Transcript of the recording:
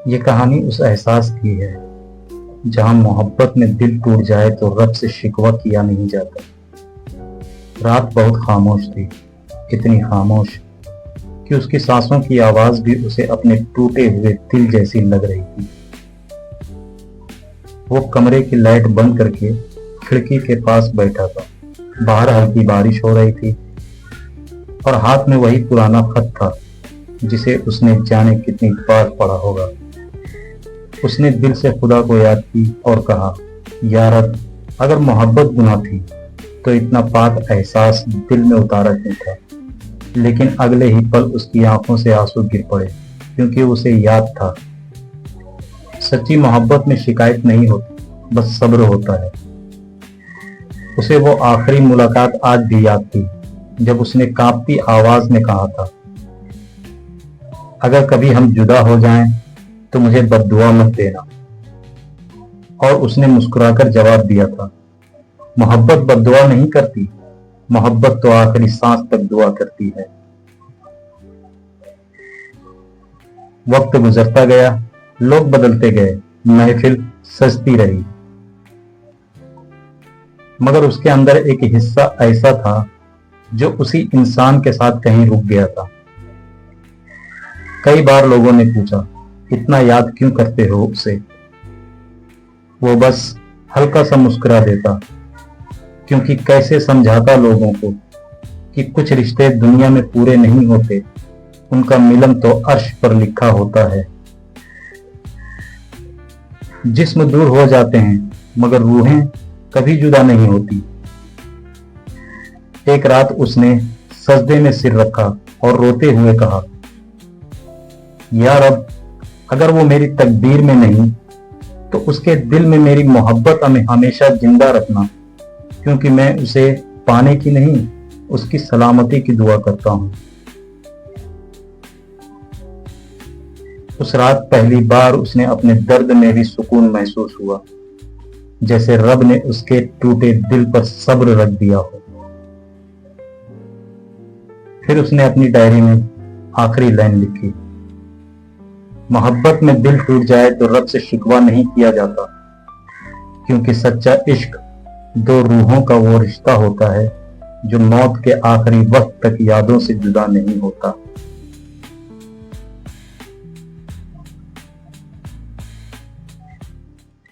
یہ کہانی اس احساس کی ہے جہاں محبت میں دل ٹوٹ جائے تو رب سے شکوہ کیا نہیں جاتا۔ رات بہت خاموش تھی، اتنی خاموش کہ اس کی سانسوں کی آواز بھی اسے اپنے ٹوٹے ہوئے دل جیسی لگ رہی تھی۔ وہ کمرے کی لائٹ بند کر کے کھڑکی کے پاس بیٹھا تھا۔ باہر ہلکی بارش ہو رہی تھی اور ہاتھ میں وہی پرانا خط تھا جسے اس نے جانے کتنی بار پڑھا ہوگا۔ اس نے دل سے خدا کو یاد کی اور کہا، یا رب، اگر محبت گناہ تھی تو اتنا پاک احساس دل میں اتارا کیوں تھا؟ لیکن اگلے ہی پل اس کی آنکھوں سے آنسو گر پڑے، کیونکہ اسے یاد تھا سچی محبت میں شکایت نہیں ہوتی، بس صبر ہوتا ہے۔ اسے وہ آخری ملاقات آج بھی یاد تھی جب اس نے کانپتی آواز میں کہا تھا، اگر کبھی ہم جدا ہو جائیں تو مجھے بد دعا مت دینا۔ اور اس نے مسکرا کر جواب دیا تھا، محبت بد دعا نہیں کرتی، محبت تو آخری سانس تک دعا کرتی ہے۔ وقت گزرتا گیا، لوگ بدلتے گئے، محفل سجتی رہی، مگر اس کے اندر ایک حصہ ایسا تھا جو اسی انسان کے ساتھ کہیں رک گیا تھا۔ کئی بار لوگوں نے پوچھا، اتنا یاد کیوں کرتے ہو اسے؟ وہ بس ہلکا سا مسکرا دیتا، کیونکہ کیسے سمجھاتا لوگوں کو کہ کچھ رشتے دنیا میں پورے نہیں ہوتے، ان کا ملن تو عرش پر لکھا ہوتا ہے۔ جسم دور ہو جاتے ہیں مگر روحیں کبھی جدا نہیں ہوتی۔ ایک رات اس نے سجدے میں سر رکھا اور روتے ہوئے کہا، یا رب، اگر وہ میری تقدیر میں نہیں تو اس کے دل میں میری محبت ہمیں ہمیشہ زندہ رکھنا، کیونکہ میں اسے پانے کی نہیں، اس کی سلامتی کی دعا کرتا ہوں۔ اس رات پہلی بار اس نے اپنے درد میں بھی سکون محسوس ہوا، جیسے رب نے اس کے ٹوٹے دل پر صبر رکھ دیا ہو۔ پھر اس نے اپنی ڈائری میں آخری لائن لکھی، محبت میں دل ٹوٹ جائے تو رب سے شکوہ نہیں کیا جاتا، کیونکہ سچا عشق دو روحوں کا وہ رشتہ ہوتا ہے جو موت کے آخری وقت تک یادوں سے جدا نہیں ہوتا۔